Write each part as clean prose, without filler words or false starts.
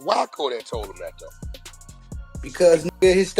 Wacko that told him that though. Because his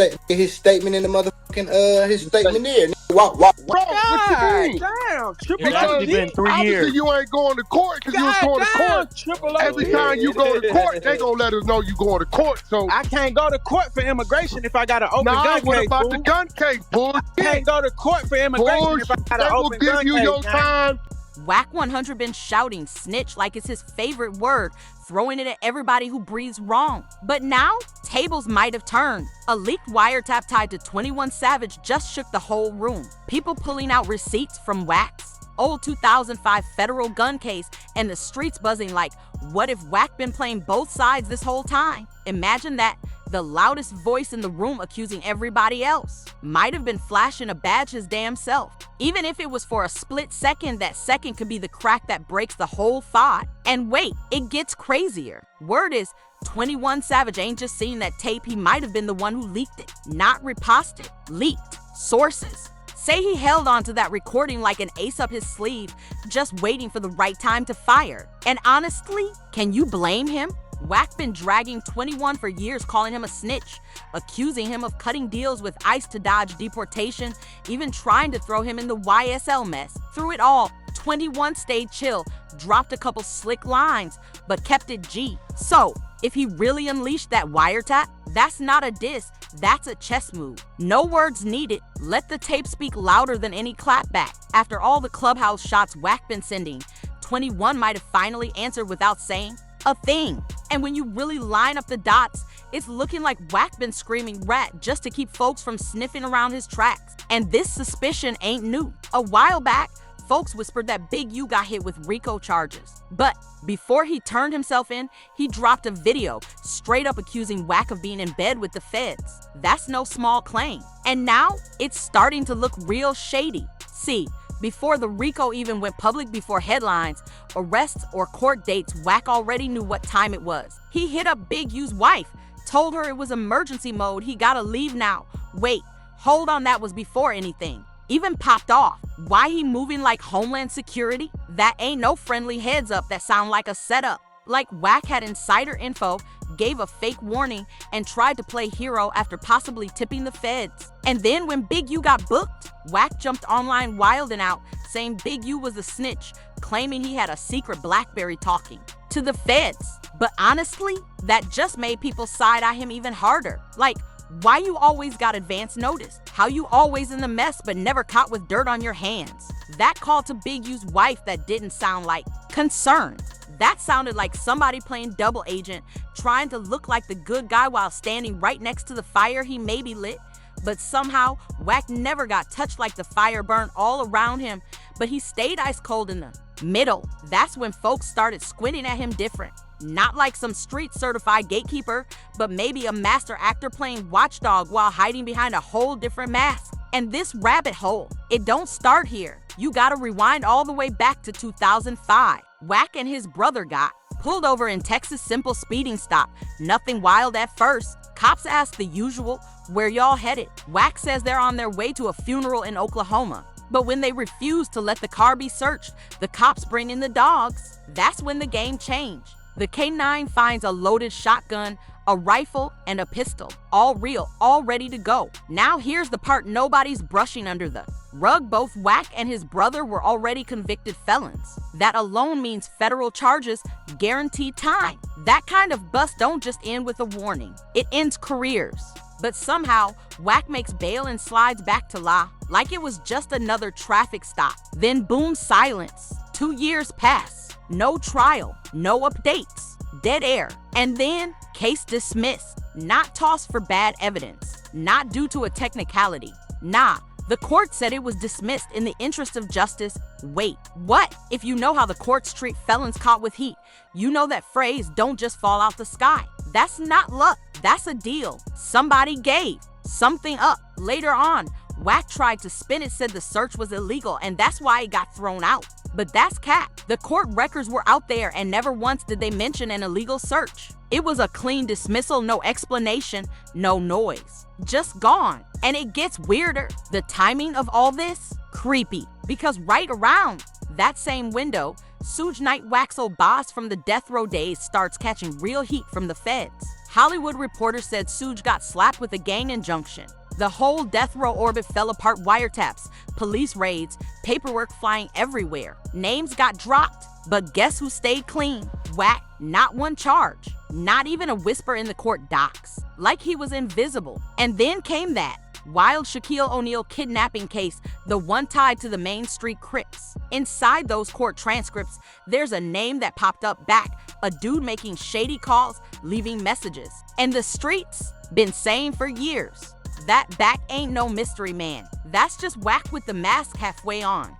statement in the motherfucking his statement there. Bro, God, what you mean? damn, Triple It's actually OG. been 3 Obviously, years. you ain't going to court because you was going to court. Triple Every OG. time you go to court, they gonna let us know you going to court. So I can't go to court for immigration if I got an open gun what case. about fool. the gun case, bullshit? I can't go to court for immigration if I got They an will open give gun you case. your man. time. Wack 100 been shouting snitch like it's his favorite word, throwing it at everybody who breathes wrong. But now, tables might have turned. A leaked wiretap tied to 21 Savage just shook the whole room. People pulling out receipts from Wack's old 2005 federal gun case, and the streets buzzing like, what if Wack been playing both sides this whole time? Imagine that. The loudest voice in the room accusing everybody else might have been flashing a badge his damn self. Even if it was for a split second, that second could be the crack that breaks the whole thought. And wait, it gets crazier. Word is 21 Savage ain't just seeing that tape, he might have been the one who leaked it. Not reposted, leaked. Sources say he held on to that recording like an ace up his sleeve, just waiting for the right time to fire. And honestly, can you blame him? Wack been dragging 21 for years, calling him a snitch, accusing him of cutting deals with ICE to dodge deportation, even trying to throw him in the YSL mess. Through it all, 21 stayed chill, dropped a couple slick lines, but kept it G. So, if he really unleashed that wiretap, that's not a diss, that's a chess move. No words needed. Let the tape speak louder than any clapback. After all the clubhouse shots Wack been sending, 21 might have finally answered without saying a thing. And when you really line up the dots, it's looking like Wack been screaming rat just to keep folks from sniffing around his tracks. And this suspicion ain't new. A while back, folks whispered that Big U got hit with RICO charges. But before he turned himself in, he dropped a video straight up accusing Wack of being in bed with the feds. That's no small claim. And now, it's starting to look real shady. See, before the RICO even went public before headlines, arrests, or court dates, Wack already knew what time it was. He hit up Big U's wife, told her it was emergency mode, he gotta leave now. Wait, hold on, that was before anything even popped off. Why he moving like Homeland Security? That ain't no friendly heads up, that sound like a setup. Like Wack had insider info, gave a fake warning, and tried to play hero after possibly tipping the feds. And then when Big U got booked, Wack jumped online wilding out, saying Big U was a snitch, claiming he had a secret BlackBerry talking to the feds. But honestly, that just made people side-eye him even harder. Like, why you always got advance notice? How you always in the mess but never caught with dirt on your hands? That call to Big U's wife, that didn't sound like concern. That sounded like somebody playing double agent, trying to look like the good guy while standing right next to the fire he maybe lit. But somehow, Wack never got touched like the fire burned all around him, but he stayed ice cold in the middle. That's when folks started squinting at him different. Not like some street certified gatekeeper, but maybe a master actor playing watchdog while hiding behind a whole different mask. And this rabbit hole, it don't start here. You gotta rewind all the way back to 2005. Wack and his brother got pulled over in Texas simple speeding stop. Nothing wild at first. Cops asked the usual, where y'all headed? Wack says they're on their way to a funeral in Oklahoma. But when they refuse to let the car be searched, the cops bring in the dogs. That's when the game changed. The K9 finds a loaded shotgun, a rifle, and a pistol. All real, all ready to go. Now here's the part nobody's brushing under the rug. Both Wack and his brother were already convicted felons. That alone means federal charges, guaranteed time. That kind of bust don't just end with a warning. It ends careers. But somehow, Wack makes bail and slides back to law, like it was just another traffic stop. Then boom, silence. 2 years pass. No trial, no updates, dead air. And then, case dismissed. Not tossed for bad evidence. Not due to a technicality. Nah, the court said it was dismissed in the interest of justice. Wait, what? If you know how the courts treat felons caught with heat, you know that phrase don't just fall out the sky. That's not luck, that's a deal. Somebody gave something up. Later on, Wack tried to spin it, said the search was illegal and that's why it got thrown out. But that's cap. The court records were out there and never once did they mention an illegal search. It was a clean dismissal, no explanation, no noise. Just gone. And it gets weirder. The timing of all this? Creepy. Because right around that same window, Suge Knight Waxo boss from the death row days starts catching real heat from the feds. Hollywood Reporter said Suge got slapped with a gang injunction. The whole death row orbit fell apart. Wiretaps, police raids, paperwork flying everywhere. Names got dropped, but guess who stayed clean? Wack, not one charge. Not even a whisper in the court docs. Like he was invisible. And then came that wild Shaquille O'Neal kidnapping case, the one tied to the Main Street Crips. Inside those court transcripts, there's a name that popped up back, a dude making shady calls, leaving messages. And the streets been saying for years, that back ain't no mystery man. That's just Wack with the mask halfway on.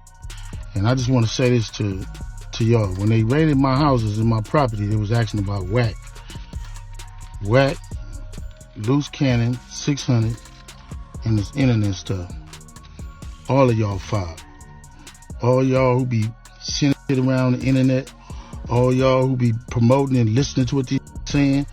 And I just want to say this to y'all. When they raided my houses and my property, they was asking about Wack. Wack, loose cannon, 600, and this internet stuff. All of y'all fired. All y'all who be sending shit around the internet, all y'all who be promoting and listening to what they saying,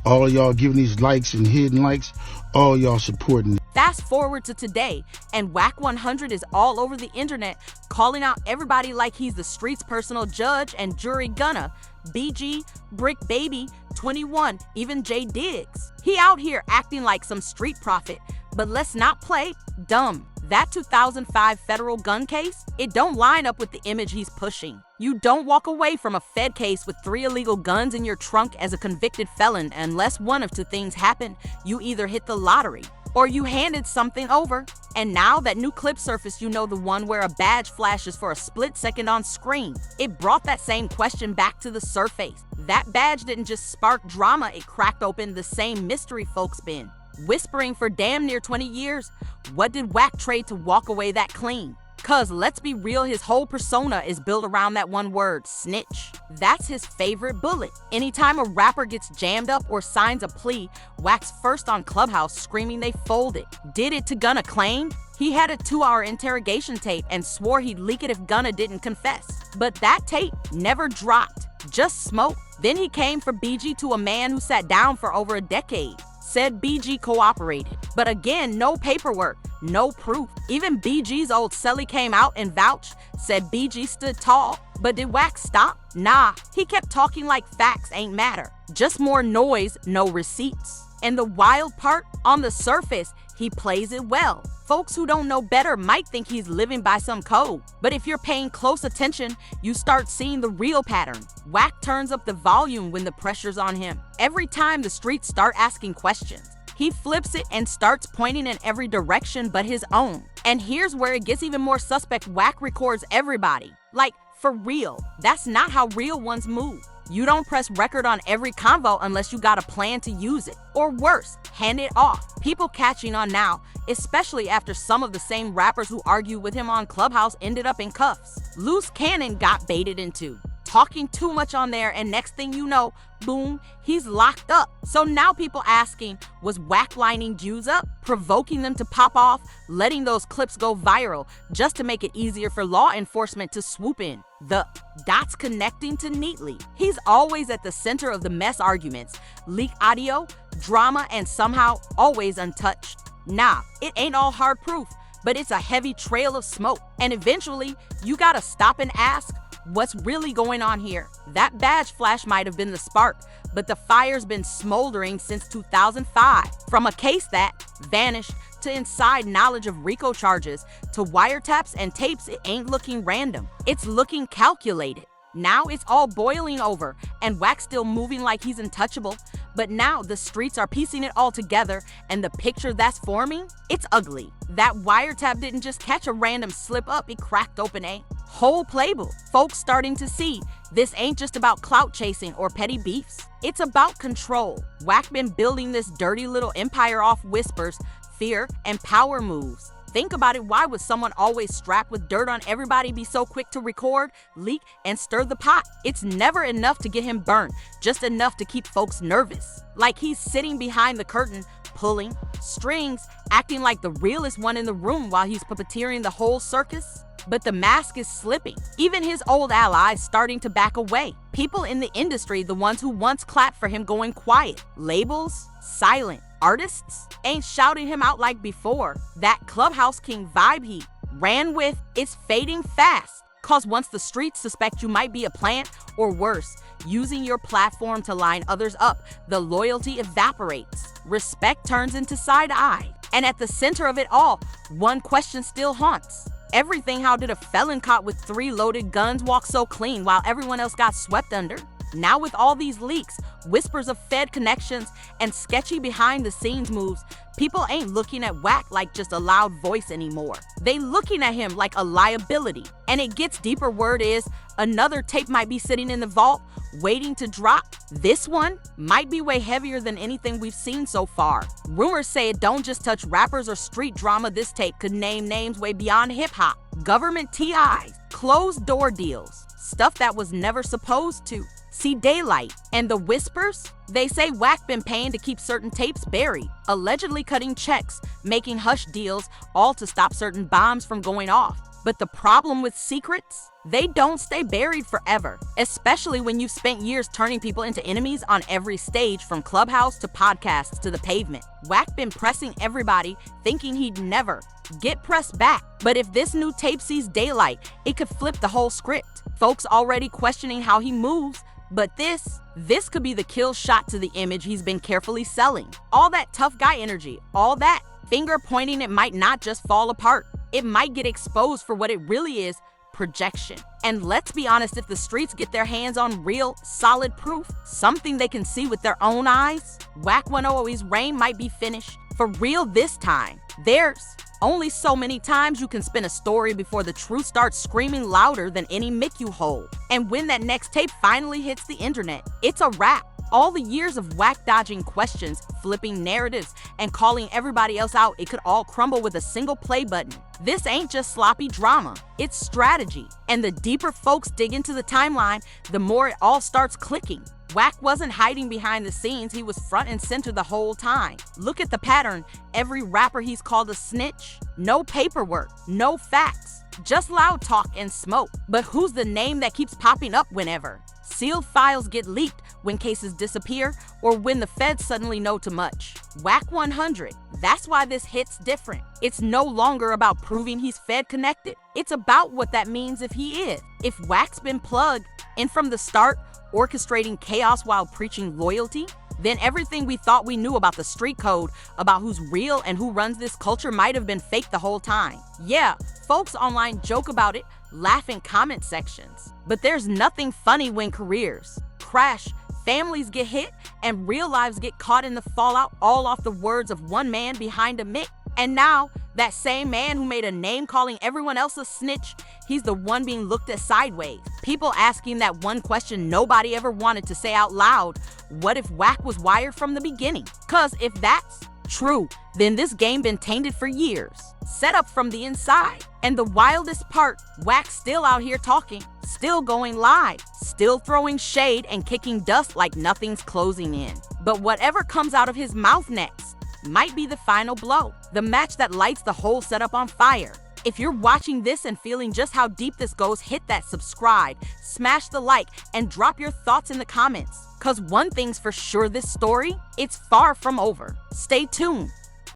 all y'all giving these likes and hidden likes, all y'all supporting it. Fast forward to today, and Wack 100 is all over the internet calling out everybody like he's the street's personal judge and jury gunner. BG, Brick Baby, 21, even Jay Diggs. He out here acting like some street prophet, but let's not play dumb. That 2005 federal gun case, it don't line up with the image he's pushing. You don't walk away from a Fed case with 3 illegal guns in your trunk as a convicted felon unless one of 2 things happen. You either hit the lottery or you handed something over. And now that new clip surfaced, you know, the one where a badge flashes for a split second on screen. It brought that same question back to the surface. That badge didn't just spark drama, it cracked open the same mystery folks been whispering for damn near 20 years. What did Wack trade to walk away that clean? Cause let's be real, his whole persona is built around that one word, snitch. That's his favorite bullet. Anytime a rapper gets jammed up or signs a plea, Wack's first on Clubhouse screaming they folded. Did it to Gunna claimed? He had a 2-hour interrogation tape and swore he'd leak it if Gunna didn't confess. But that tape never dropped, just smoke. Then he came for BG to a man who sat down for over a decade. Said BG cooperated. But again, no paperwork, no proof. Even BG's old celly came out and vouched, said BG stood tall. But did Wack stop? Nah, he kept talking like facts ain't matter. Just more noise, no receipts. And the wild part, on the surface, he plays it well. Folks who don't know better might think he's living by some code. But if you're paying close attention, you start seeing the real pattern. Wack turns up the volume when the pressure's on him. Every time the streets start asking questions, he flips it and starts pointing in every direction but his own. And here's where it gets even more suspect. Wack records everybody. Like, for real. That's not how real ones move. You don't press record on every convo unless you got a plan to use it. Or worse, hand it off. People catching on now, especially after some of the same rappers who argued with him on Clubhouse ended up in cuffs. Loose Cannon got baited into talking too much on there, and next thing you know, boom, he's locked up. So now people asking, was Wack lining Jews up, provoking them to pop off, letting those clips go viral just to make it easier for law enforcement to swoop in? The dots connecting to neatly. He's always at the center of the mess arguments, leak audio, drama, and somehow always untouched. Nah, it ain't all hard proof, but it's a heavy trail of smoke. And eventually, you gotta stop and ask, what's really going on here? That badge flash might have been the spark, but the fire's been smoldering since 2005. From a case that vanished to inside knowledge of RICO charges to wiretaps and tapes, it ain't looking random. It's looking calculated. Now it's all boiling over, and Wack's still moving like he's untouchable. But now the streets are piecing it all together, and the picture that's forming, it's ugly. That wiretap didn't just catch a random slip up, it cracked open a whole playbook. Folks starting to see this ain't just about clout chasing or petty beefs. It's about control. Wack been building this dirty little empire off whispers, fear, and power moves. Think about it, why would someone always strapped with dirt on everybody be so quick to record, leak, and stir the pot? It's never enough to get him burnt, just enough to keep folks nervous. Like he's sitting behind the curtain, pulling strings, acting like the realest one in the room while he's puppeteering the whole circus. But the mask is slipping. Even his old allies starting to back away. People in the industry, the ones who once clapped for him, going quiet. Labels, silent. Artists ain't shouting him out like before. That Clubhouse King vibe he ran with is fading fast. Cause once the streets suspect you might be a plant, or worse, using your platform to line others up, the loyalty evaporates. Respect turns into side eye. And at the center of it all, one question still haunts. Everything. How did a felon caught with 3 loaded guns walk so clean while everyone else got swept under? Now with all these leaks, whispers of Fed connections, and sketchy behind-the-scenes moves, people ain't looking at Wack like just a loud voice anymore. They looking at him like a liability. And it gets deeper. Word is, another tape might be sitting in the vault, waiting to drop. This one might be way heavier than anything we've seen so far. Rumors say it don't just touch rappers or street drama. This tape could name names way beyond hip-hop. Government TIs, closed-door deals, stuff that was never supposed to see daylight. And the whispers? They say Wack been paying to keep certain tapes buried, allegedly cutting checks, making hush deals, all to stop certain bombs from going off. But the problem with secrets? They don't stay buried forever, especially when you've spent years turning people into enemies on every stage, from Clubhouse to podcasts to the pavement. Wack been pressing everybody, thinking he'd never get pressed back. But if this new tape sees daylight, it could flip the whole script. Folks already questioning how he moves, but this could be the kill shot to the image he's been carefully selling. All that tough guy energy, all that finger pointing, it might not just fall apart. It might get exposed for what it really is: projection. And let's be honest, if the streets get their hands on real, solid proof, something they can see with their own eyes, Wack 100's reign might be finished. For real this time. There's only so many times you can spin a story before the truth starts screaming louder than any mic you hold. And when that next tape finally hits the internet, it's a wrap. All the years of Wack dodging questions, flipping narratives, and calling everybody else out, it could all crumble with a single play button. This ain't just sloppy drama, it's strategy. And the deeper folks dig into the timeline, the more it all starts clicking. Wack wasn't hiding behind the scenes, he was front and center the whole time. Look at the pattern. Every rapper he's called a snitch. No paperwork, no facts, just loud talk and smoke. But who's the name that keeps popping up whenever sealed files get leaked, when cases disappear, or when the feds suddenly know too much? Wack 100. That's why this hits different. It's no longer about proving he's Fed connected. It's about what that means if he is. If Wack's been plugged in from the start, orchestrating chaos while preaching loyalty, then everything we thought we knew about the street code, about who's real and who runs this culture, might have been fake the whole time. Yeah, folks online joke about it, laugh in comment sections. But there's nothing funny when careers crash, families get hit, and real lives get caught in the fallout, all off the words of one man behind a mic. And now, that same man who made a name calling everyone else a snitch, he's the one being looked at sideways. People asking that one question nobody ever wanted to say out loud: what if Wack was wired from the beginning? Cause if that's true, then this game been tainted for years, set up from the inside. And the wildest part, Wack's still out here talking, still going live, still throwing shade and kicking dust like nothing's closing in. But whatever comes out of his mouth next might be the final blow, the match that lights the whole setup on fire. If you're watching this and feeling just how deep this goes, hit that subscribe, smash the like, and drop your thoughts in the comments. Cause one thing's for sure, this story, it's far from over. Stay tuned.